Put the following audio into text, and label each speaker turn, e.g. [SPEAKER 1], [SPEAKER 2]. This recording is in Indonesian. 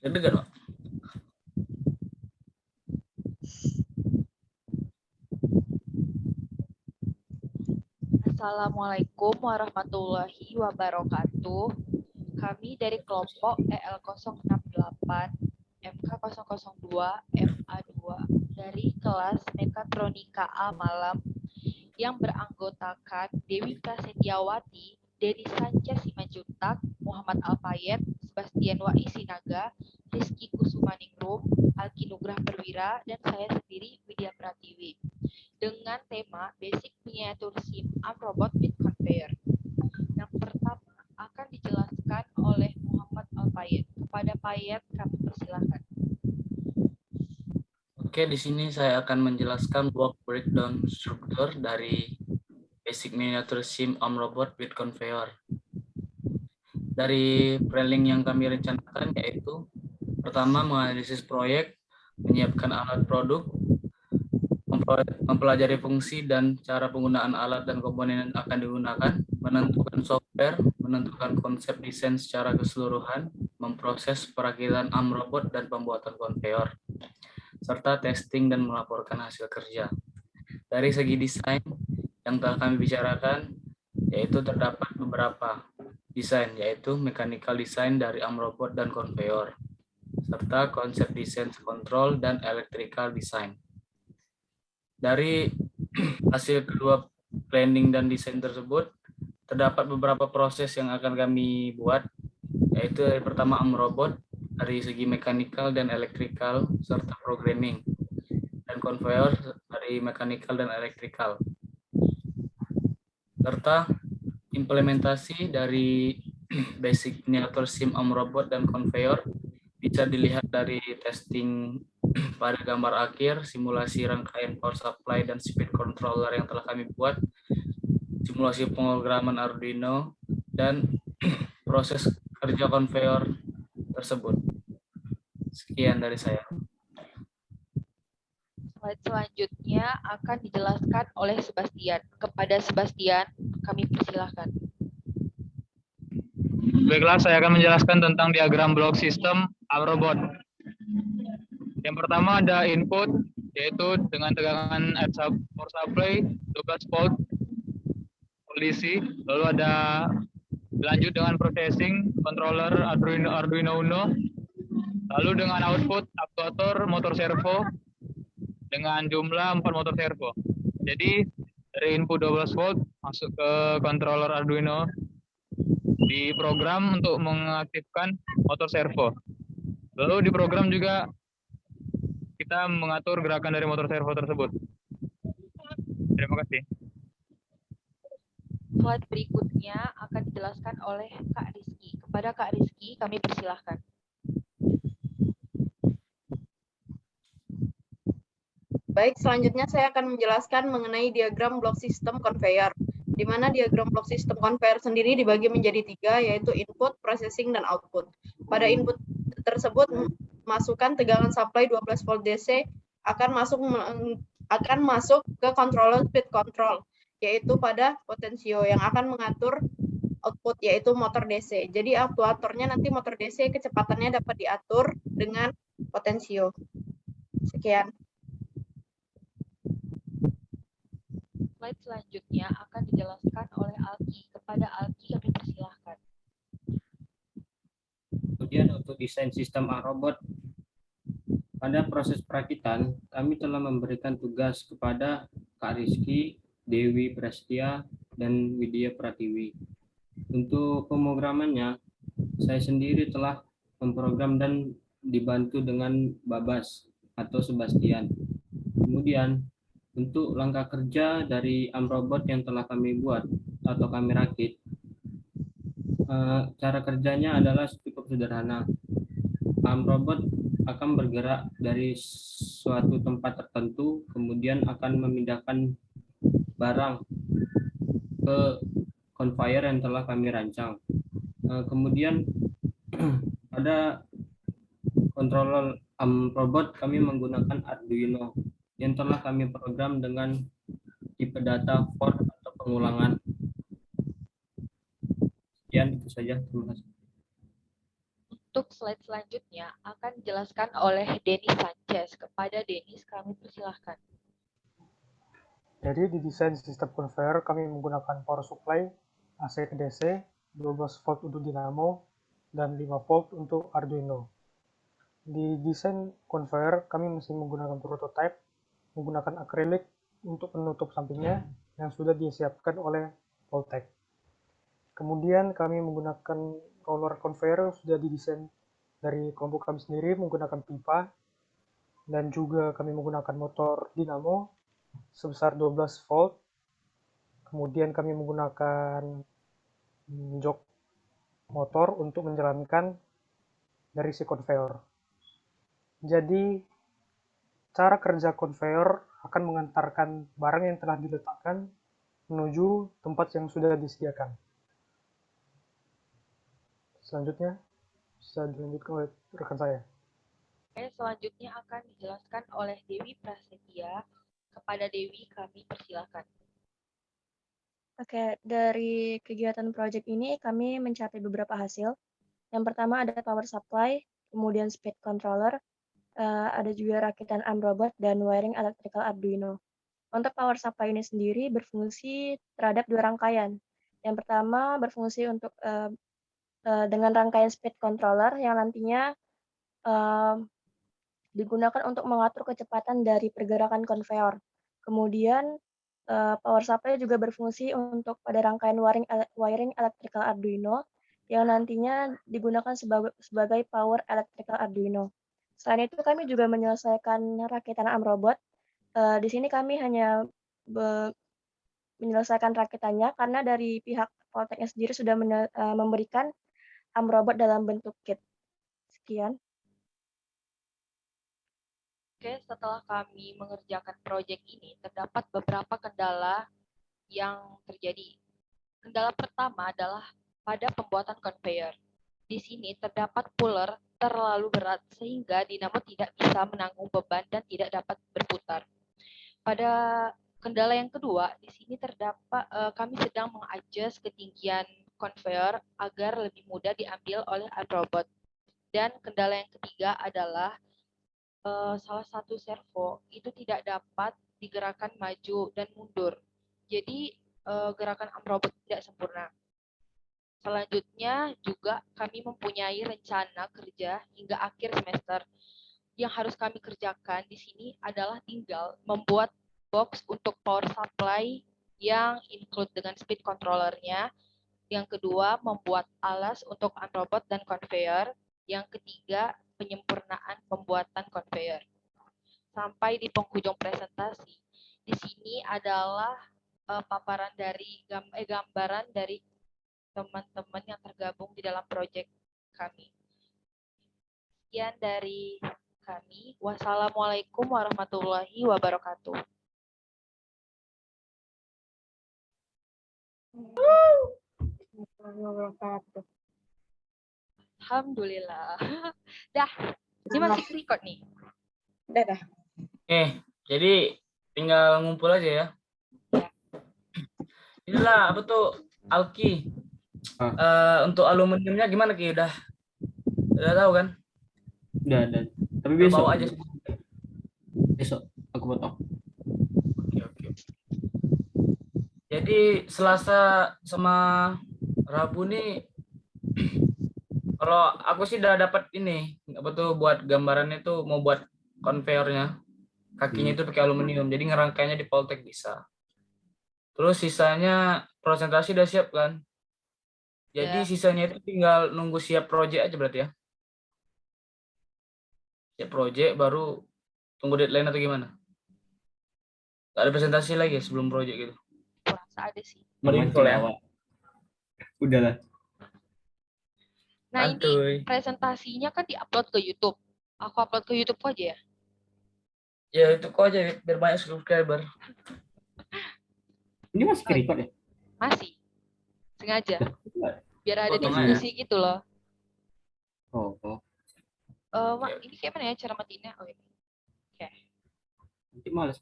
[SPEAKER 1] Deg-degan, Pak.
[SPEAKER 2] Assalamualaikum warahmatullahi wabarakatuh. Kami dari kelompok EL068 MK002 MA2 dari kelas Mekatronika A Malam yang beranggotakan Dewi Prasetyawati, Dedi Sanca Simanjuntak, Muhammad Alfayed, Sebastian Wai Sinaga, Rizky Kusumaningrum, Alki Nugrah Perwira, dan saya sendiri Widya Pratiwi. Dengan tema Basic Miniature Sim Arm Robot with Conveyor. Yang pertama akan dijelaskan oleh Muhammad Alfayed. Kepada Payet kami persilahkan.
[SPEAKER 1] Oke, di sini saya akan menjelaskan block breakdown struktur dari Basic Miniature Sim Arm Robot with Conveyor. Dari planning yang kami rencanakan yaitu pertama menganalisis proyek, menyiapkan alat produk, mempelajari fungsi dan cara penggunaan alat dan komponen yang akan digunakan, menentukan software, menentukan konsep desain secara keseluruhan, memproses perakitan arm robot dan pembuatan konveyor, serta testing dan melaporkan hasil kerja. Dari segi desain yang telah kami bicarakan, yaitu terdapat beberapa desain, yaitu mechanical design dari arm robot dan konveyor, serta konsep desain kontrol dan electrical design. Dari hasil kedua planning dan desain tersebut, terdapat beberapa proses yang akan kami buat, yaitu dari pertama arm robot, dari segi mechanical dan electrical, serta programming, dan conveyor dari mechanical dan electrical, serta implementasi dari basic miniature sim arm robot dan conveyor bisa dilihat dari testing pada gambar akhir, simulasi rangkaian power supply dan speed controller yang telah kami buat, simulasi pemrograman Arduino, dan proses kerja conveyor tersebut. Sekian dari saya.
[SPEAKER 2] Slide selanjutnya akan dijelaskan oleh Sebastian. Kepada Sebastian kami persilahkan.
[SPEAKER 3] Baiklah, saya akan menjelaskan tentang diagram blok sistem arm robot. Yang pertama ada input, yaitu dengan tegangan power supply 12 volt DC. Lalu ada lanjut dengan processing controller Arduino Uno. Lalu dengan output aktuator motor servo dengan jumlah 4 motor servo. Jadi dari input 12 volt masuk ke controller Arduino, diprogram untuk mengaktifkan motor servo. Lalu diprogram juga kita mengatur gerakan dari motor servo tersebut. Terima kasih.
[SPEAKER 2] Slide berikutnya akan dijelaskan oleh Kak Rizky. Kepada Kak Rizky kami persilahkan.
[SPEAKER 4] Baik, selanjutnya saya akan menjelaskan mengenai diagram blok sistem conveyor, di mana diagram blok sistem conveyor sendiri dibagi menjadi 3, yaitu input, processing, dan output. Pada input tersebut, masukkan tegangan supply 12 volt DC akan masuk ke controller speed control, yaitu pada potensio yang akan mengatur output, yaitu motor DC. Jadi aktuatornya nanti motor DC kecepatannya dapat diatur dengan potensio. Sekian.
[SPEAKER 2] Slide selanjutnya akan dijelaskan oleh Alki. Kepada Alki kami persilahkan.
[SPEAKER 5] Kemudian untuk desain sistem arm robot, pada proses perakitan kami telah memberikan tugas kepada Kak Rizky, Dewi Prasetya, dan Widya Pratiwi. Untuk pemrogramannya, saya sendiri telah memprogram dan dibantu dengan Babas atau Sebastian. Kemudian untuk langkah kerja dari arm robot yang telah kami buat atau kami rakit, cara kerjanya adalah cukup sederhana. Arm robot akan bergerak dari suatu tempat tertentu, kemudian akan memindahkan barang ke conveyor yang telah kami rancang. Kemudian pada controller arm robot kami menggunakan Arduino yang telah kami program dengan tipe data for atau pengulangan. Sekian, itu saja. Terima kasih.
[SPEAKER 2] Untuk slide selanjutnya akan dijelaskan oleh Denis Sanchez. Kepada Denis, kami persilahkan.
[SPEAKER 6] Jadi di desain sistem conveyor kami menggunakan power supply AC ke DC, 12 volt untuk dinamo, dan 5 volt untuk Arduino. Di desain conveyor kami masih menggunakan prototype, menggunakan akrilik untuk penutup sampingnya yang sudah disiapkan oleh Voltec. Kemudian kami menggunakan roller conveyor sudah didesain dari kelompok kami sendiri menggunakan pipa, dan juga kami menggunakan motor dinamo sebesar 12 volt. Kemudian kami menggunakan jok motor untuk menjalankan dari si conveyor. Jadi cara kerja conveyor akan mengantarkan barang yang telah diletakkan menuju tempat yang sudah disediakan. Selanjutnya bisa dilanjutkan oleh rekan saya.
[SPEAKER 2] Oke, selanjutnya akan dijelaskan oleh Dewi Prasetya. Kepada Dewi, kami persilahkan.
[SPEAKER 7] Oke, dari kegiatan proyek ini kami mencapai beberapa hasil. Yang pertama ada power supply, kemudian speed controller, ada juga rakitan ARM robot, dan wiring electrical Arduino. Untuk power supply ini sendiri berfungsi terhadap 2 rangkaian. Yang pertama berfungsi untuk dengan rangkaian speed controller yang nantinya digunakan untuk mengatur kecepatan dari pergerakan conveyor. Kemudian power supply juga berfungsi untuk pada rangkaian wiring electrical Arduino yang nantinya digunakan sebagai power electrical Arduino. Selain itu kami juga menyelesaikan rakitan ARM robot. Di sini kami hanya menyelesaikan rakitannya karena dari pihak Voltec sendiri sudah memberikan ARM robot dalam bentuk kit. Sekian.
[SPEAKER 2] Oke, setelah kami mengerjakan proyek ini, terdapat beberapa kendala yang terjadi. Kendala pertama adalah pada pembuatan conveyor. Di sini terdapat puller terlalu berat sehingga dinamo tidak bisa menanggung beban dan tidak dapat berputar. Pada kendala yang kedua, di sini terdapat kami sedang mengadjust ketinggian conveyor agar lebih mudah diambil oleh robot. Dan kendala yang ketiga adalah salah satu servo itu tidak dapat digerakkan maju dan mundur. Jadi gerakan ARM robot tidak sempurna. Selanjutnya juga kami mempunyai rencana kerja hingga akhir semester. Yang harus kami kerjakan di sini adalah tinggal membuat box untuk power supply yang include dengan speed controllernya. Yang kedua, membuat alas untuk ARM robot dan conveyor. Yang ketiga, penyempurnaan pembuatan conveyor. Sampai di penghujung presentasi. Di sini adalah paparan dari gambaran dari teman-teman yang tergabung di dalam proyek kami. Sekian dari kami. Wassalamualaikum warahmatullahi wabarakatuh. Alhamdulillah. Dah, ini masih record nih.
[SPEAKER 4] Udah.
[SPEAKER 1] Jadi tinggal ngumpul aja ya. Inilah apa tuh Alki. Untuk aluminiumnya gimana Ki? Udah tahu kan?
[SPEAKER 5] Udah. Tapi besok.
[SPEAKER 1] Bawa aja.
[SPEAKER 5] Besok aku potong.
[SPEAKER 1] Oke. Jadi Selasa sama Rabu nih, kalau aku sih udah dapat ini, apa tuh buat gambarannya tuh mau buat conveyornya, kakinya itu pakai aluminium, jadi ngerangkainya di Voltec bisa. Terus sisanya presentasi udah siap kan? Jadi sisanya itu tinggal nunggu siap project aja berarti ya? Siap project baru tunggu deadline atau gimana? Gak ada presentasi lagi ya sebelum project gitu?
[SPEAKER 2] Kurasa ada sih.
[SPEAKER 1] Berinfo ya?
[SPEAKER 5] Udahlah.
[SPEAKER 2] Nah
[SPEAKER 1] Santuy.
[SPEAKER 2] ini presentasinya kan diupload ke YouTube. Aku upload ke YouTube aja ya?
[SPEAKER 1] Ya itu kok aja biar banyak subscriber.
[SPEAKER 5] Ini masih record ya?
[SPEAKER 2] Masih. Sengaja. Biar ada
[SPEAKER 1] Potong
[SPEAKER 2] diskusi gitu loh.
[SPEAKER 5] Oh.
[SPEAKER 2] Mak, ini kayak mana ya cara matiinnya? Oh ini. Oke.
[SPEAKER 5] Nanti males.